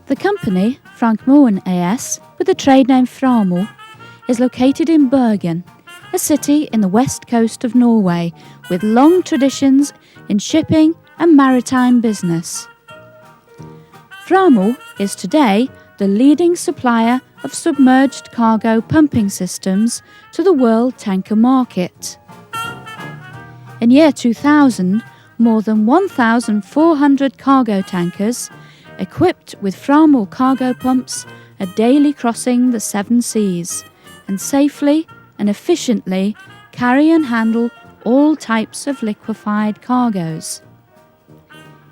The company, Framo AS, with the trade name Framo, is located in Bergen, a city in the west coast of Norway with long traditions in shipping and maritime business. Framo is today the leading supplier of submerged cargo pumping systems to the world tanker market. In year 2000, more than 1,400 cargo tankers equipped with Framo cargo pumps are daily crossing the 7 seas and safely and efficiently carry and handle all types of liquefied cargoes.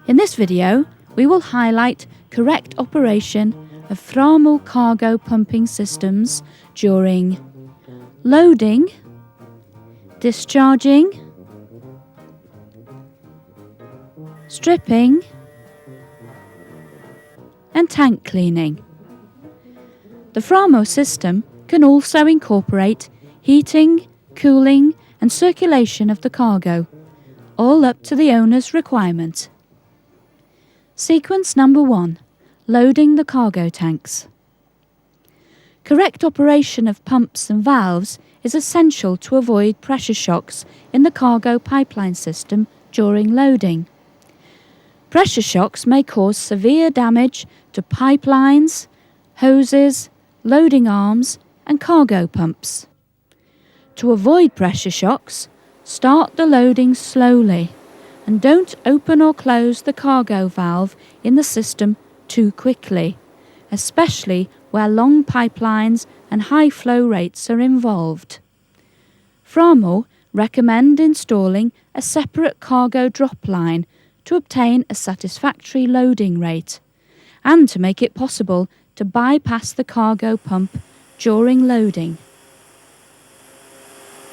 In this video, we will highlight correct operation of Framo cargo pumping systems during loading, discharging, stripping, and tank cleaning. The Framo system can also incorporate heating, cooling, and circulation of the cargo, all up to the owner's requirement. Sequence number 1. Loading the cargo tanks. Correct operation of pumps and valves is essential to avoid pressure shocks in the cargo pipeline system during loading. Pressure shocks may cause severe damage to pipelines, hoses, loading arms, and cargo pumps. To avoid pressure shocks, start the loading slowly and don't open or close the cargo valve in the system too quickly, especially where long pipelines and high flow rates are involved. Framo recommend installing a separate cargo drop line to obtain a satisfactory loading rate and to make it possible to bypass the cargo pump during loading.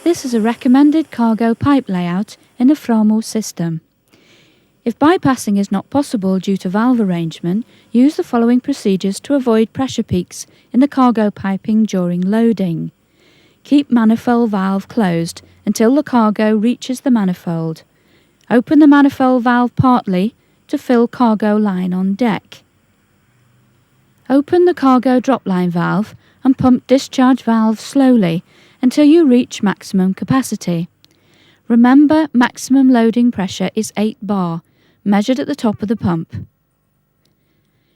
This is a recommended cargo pipe layout in a Framo system. If bypassing is not possible due to valve arrangement, use the following procedures to avoid pressure peaks in the cargo piping during loading. Keep manifold valve closed until the cargo reaches the manifold. Open the manifold valve partly to fill cargo line on deck. Open the cargo drop line valve and pump discharge valve slowly until you reach maximum capacity. Remember, maximum loading pressure is 8 bar, measured at the top of the pump.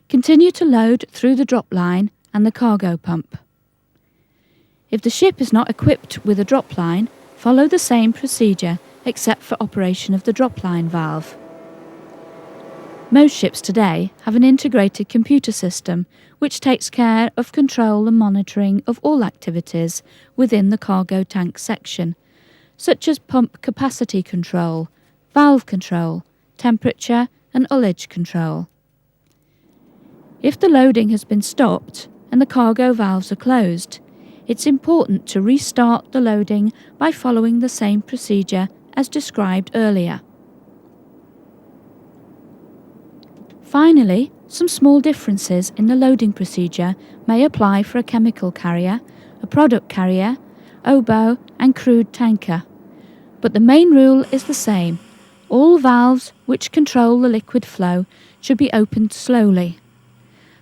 Continue to load through the drop line and the cargo pump. If the ship is not equipped with a drop line, follow the same procedure except for operation of the drop line valve. Most ships today have an integrated computer system which takes care of control and monitoring of all activities within the cargo tank section, such as pump capacity control, valve control, temperature and ullage control. If the loading has been stopped and the cargo valves are closed, it's important to restart the loading by following the same procedure as described earlier. Finally, some small differences in the loading procedure may apply for a chemical carrier, a product carrier, oboe and crude tanker. But the main rule is the same. All valves which control the liquid flow should be opened slowly.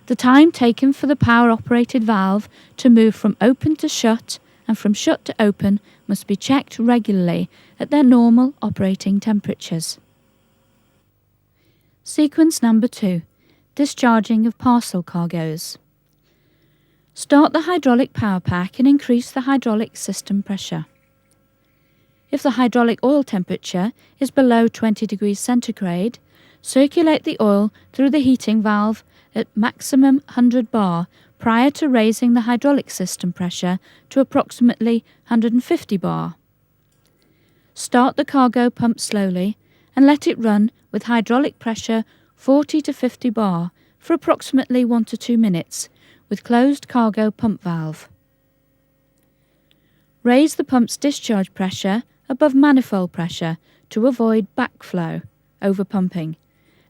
The time taken for the power-operated valve to move from open to shut and from shut to open must be checked regularly at their normal operating temperatures. Sequence number 2. Discharging of parcel cargoes. Start the hydraulic power pack and increase the hydraulic system pressure. If the hydraulic oil temperature is below 20 degrees centigrade, circulate the oil through the heating valve at maximum 100 bar prior to raising the hydraulic system pressure to approximately 150 bar. Start the cargo pump slowly and let it run with hydraulic pressure 40 to 50 bar for approximately 1 to 2 minutes with closed cargo pump valve. Raise the pump's discharge pressure above manifold pressure to avoid backflow, overpumping,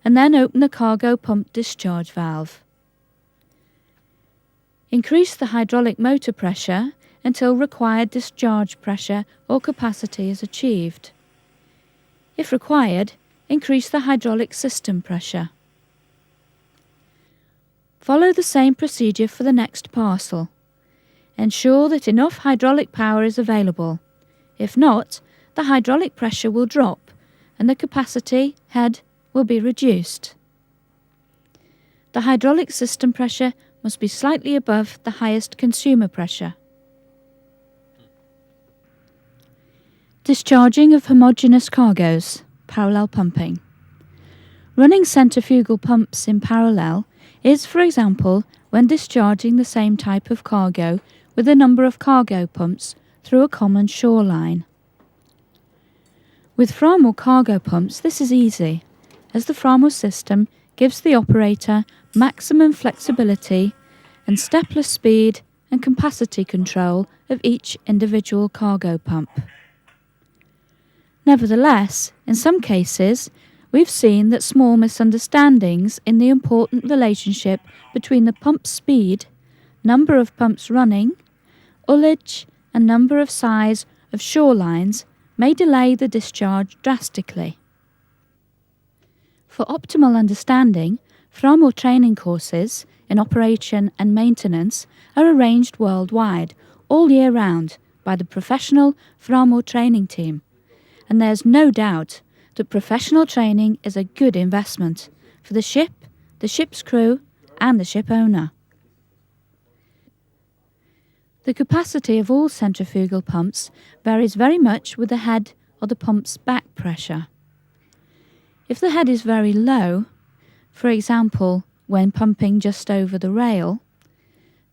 and then open the cargo pump discharge valve. Increase the hydraulic motor pressure until required discharge pressure or capacity is achieved. If required, increase the hydraulic system pressure. Follow the same procedure for the next parcel. Ensure that enough hydraulic power is available. If not, the hydraulic pressure will drop and the capacity head will be reduced. The hydraulic system pressure must be slightly above the highest consumer pressure. Discharging of homogeneous cargoes, parallel pumping. Running centrifugal pumps in parallel is, for example, when discharging the same type of cargo with a number of cargo pumps through a common shoreline. With Framo cargo pumps, this is easy, as the Framo system gives the operator maximum flexibility and stepless speed and capacity control of each individual cargo pump. Nevertheless, in some cases, we've seen that small misunderstandings in the important relationship between the pump speed, number of pumps running, ullage, and number of size of shorelines may delay the discharge drastically. For optimal understanding, Framo training courses in operation and maintenance are arranged worldwide, all year round, by the professional Framo training team, and there's no doubt that professional training is a good investment for the ship, the ship's crew, and the ship owner. The capacity of all centrifugal pumps varies very much with the head or the pump's back pressure. If the head is very low, for example when pumping just over the rail,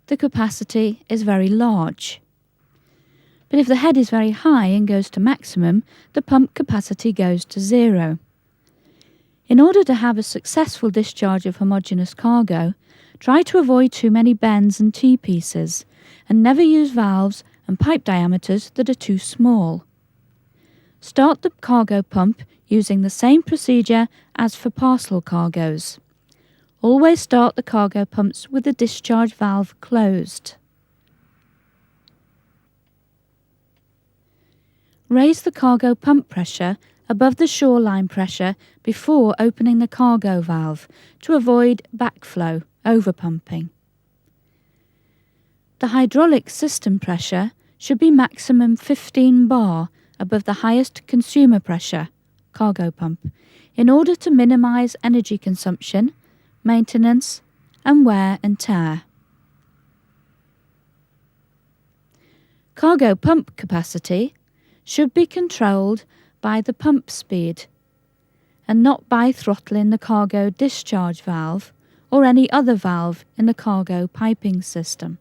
the capacity is very large. But if the head is very high and goes to maximum, the pump capacity goes to 0. In order to have a successful discharge of homogeneous cargo, try to avoid too many bends and T-pieces, and never use valves and pipe diameters that are too small. Start the cargo pump using the same procedure as for parcel cargoes. Always start the cargo pumps with the discharge valve closed. Raise the cargo pump pressure above the shoreline pressure before opening the cargo valve to avoid backflow, overpumping. The hydraulic system pressure should be maximum 15 bar above the highest consumer pressure, cargo pump, in order to minimize energy consumption, maintenance, and wear and tear. Cargo pump capacity should be controlled by the pump speed and not by throttling the cargo discharge valve or any other valve in the cargo piping system.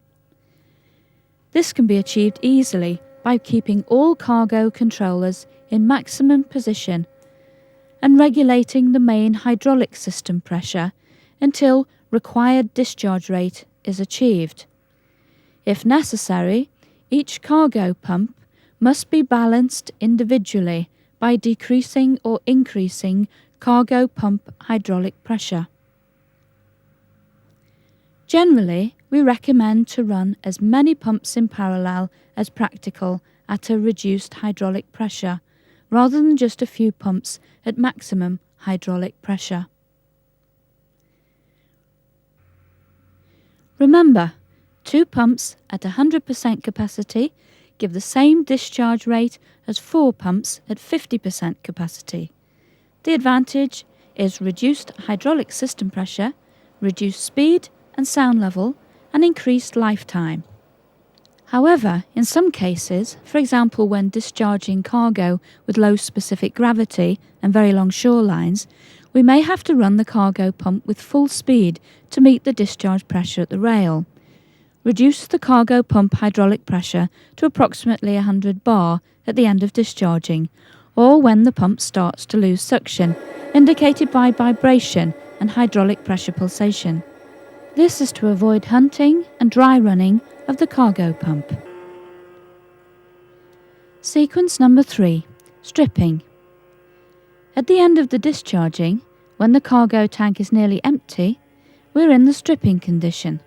This can be achieved easily by keeping all cargo controllers in maximum position and regulating the main hydraulic system pressure until required discharge rate is achieved. If necessary, each cargo pump must be balanced individually by decreasing or increasing cargo pump hydraulic pressure. Generally, we recommend to run as many pumps in parallel as practical at a reduced hydraulic pressure, rather than just a few pumps at maximum hydraulic pressure. Remember, 2 pumps at 100% capacity give the same discharge rate as 4 pumps at 50% capacity. The advantage is reduced hydraulic system pressure, reduced speed and sound level, and increased lifetime. However, in some cases, for example when discharging cargo with low specific gravity and very long shorelines, we may have to run the cargo pump with full speed to meet the discharge pressure at the rail. Reduce the cargo pump hydraulic pressure to approximately 100 bar at the end of discharging, or when the pump starts to lose suction, indicated by vibration and hydraulic pressure pulsation. This is to avoid hunting and dry running of the cargo pump. Sequence number 3. Stripping. At the end of the discharging, when the cargo tank is nearly empty, we're in the stripping condition.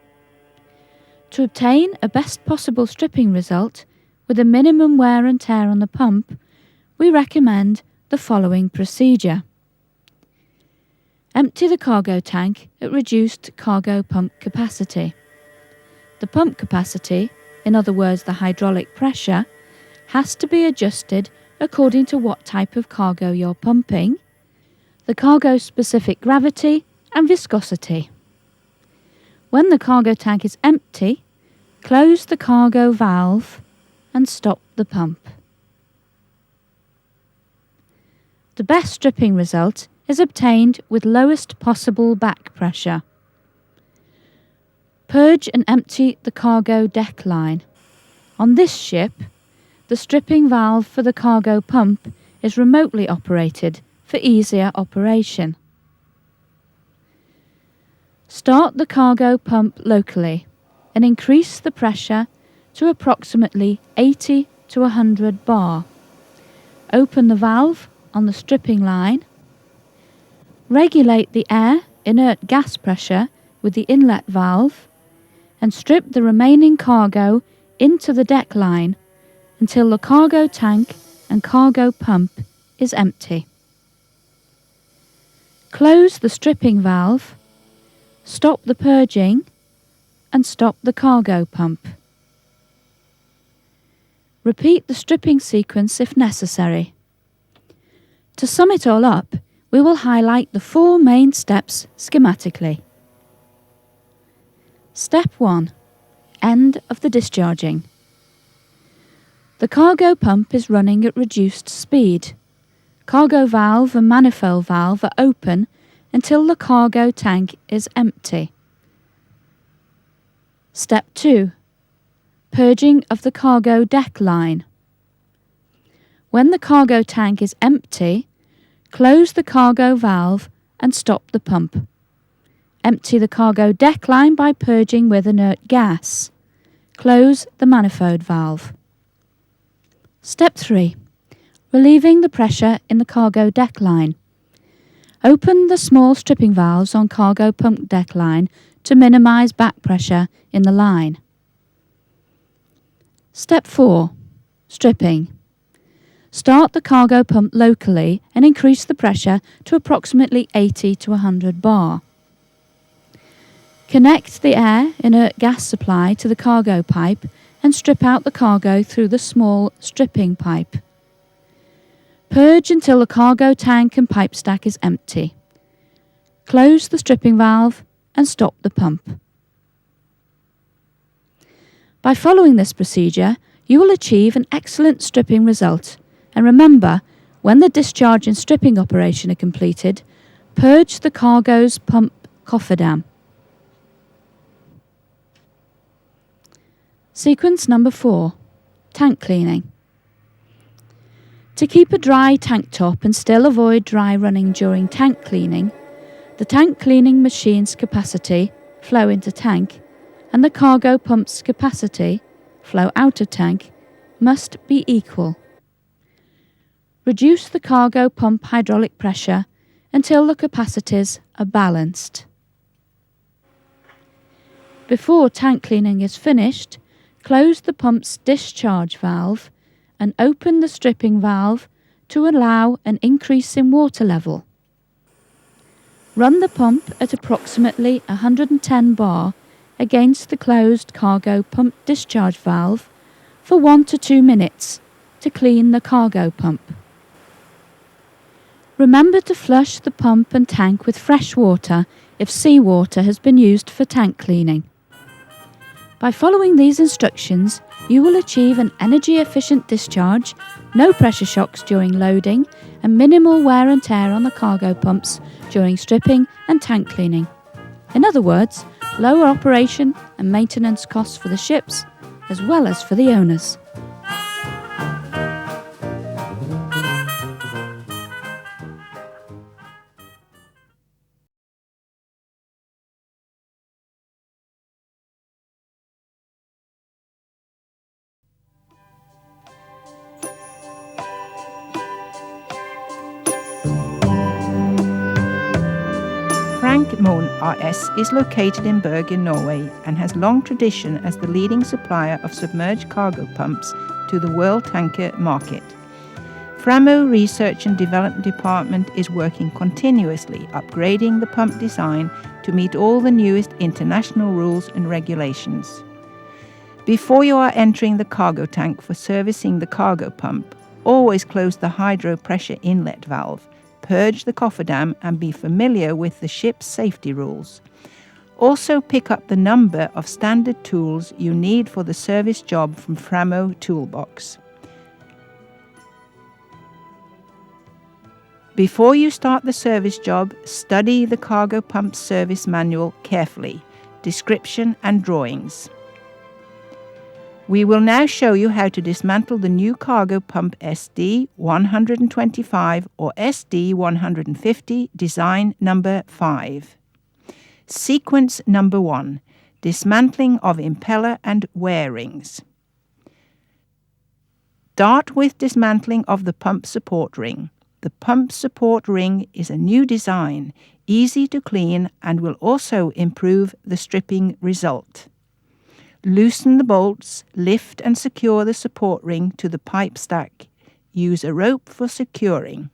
To obtain a best possible stripping result with a minimum wear and tear on the pump, we recommend the following procedure. Empty the cargo tank at reduced cargo pump capacity. The pump capacity, in other words the hydraulic pressure, has to be adjusted according to what type of cargo you're pumping, the cargo's specific gravity and viscosity. When the cargo tank is empty, close the cargo valve and stop the pump. The best stripping result is obtained with lowest possible back pressure. Purge and empty the cargo deck line. On this ship, the stripping valve for the cargo pump is remotely operated for easier operation. Start the cargo pump locally and increase the pressure to approximately 80 to 100 bar. Open the valve on the stripping line. Regulate the air inert gas pressure with the inlet valve and strip the remaining cargo into the deck line until the cargo tank and cargo pump is empty. Close the stripping valve, stop the purging and stop the cargo pump. Repeat the stripping sequence if necessary. To sum it all up, we will highlight the 4 main steps schematically. Step 1. End of the discharging. The cargo pump is running at reduced speed. Cargo valve and manifold valve are open until the cargo tank is empty. Step 2. Purging of the cargo deck line. When the cargo tank is empty, close the cargo valve and stop the pump. Empty the cargo deck line by purging with inert gas. Close the manifold valve. Step 3. Relieving the pressure in the cargo deck line. Open the small stripping valves on cargo pump deck line to minimise back pressure in the line. Step 4. Stripping. Start the cargo pump locally and increase the pressure to approximately 80 to 100 bar. Connect the air inert gas supply to the cargo pipe and strip out the cargo through the small stripping pipe. Purge until the cargo tank and pipe stack is empty. Close the stripping valve and stop the pump. By following this procedure, you will achieve an excellent stripping result. And remember, when the discharge and stripping operation are completed, purge the cargo's pump cofferdam. Sequence number 4. Tank cleaning. To keep a dry tank top and still avoid dry running during tank cleaning, the tank cleaning machine's capacity, flow into tank, and the cargo pump's capacity, flow out of tank, must be equal. Reduce the cargo pump hydraulic pressure until the capacities are balanced. Before tank cleaning is finished, close the pump's discharge valve and open the stripping valve to allow an increase in water level. Run the pump at approximately 110 bar against the closed cargo pump discharge valve for 1 to 2 minutes to clean the cargo pump. Remember to flush the pump and tank with fresh water if seawater has been used for tank cleaning. By following these instructions, you will achieve an energy-efficient discharge, no pressure shocks during loading, and minimal wear and tear on the cargo pumps during stripping and tank cleaning. In other words, lower operation and maintenance costs for the ships, as well as for the owners. Framo RS is located in Bergen, Norway, and has long tradition as the leading supplier of submerged cargo pumps to the world tanker market. Framo Research and Development Department is working continuously, upgrading the pump design to meet all the newest international rules and regulations. Before you are entering the cargo tank for servicing the cargo pump, always close the hydro pressure inlet valve, purge the cofferdam and be familiar with the ship's safety rules. Also pick up the number of standard tools you need for the service job from Framo Toolbox. Before you start the service job, study the cargo pump service manual carefully, description and drawings. We will now show you how to dismantle the new cargo pump SD 125 or SD 150 design number 5. Sequence number 1. Dismantling of impeller and wear rings. Start with dismantling of the pump support ring. The pump support ring is a new design, easy to clean, and will also improve the stripping result. Loosen the bolts, lift and secure the support ring to the pipe stack. Use a rope for securing.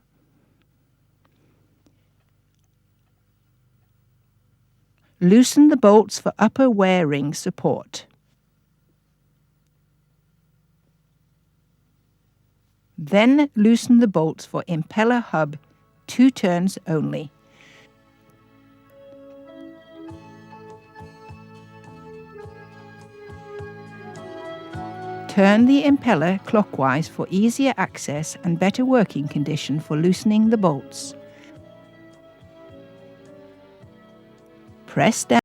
Loosen the bolts for upper wear ring support. Then loosen the bolts for impeller hub, 2 turns only. Turn the impeller clockwise for easier access and better working condition for loosening the bolts. Press down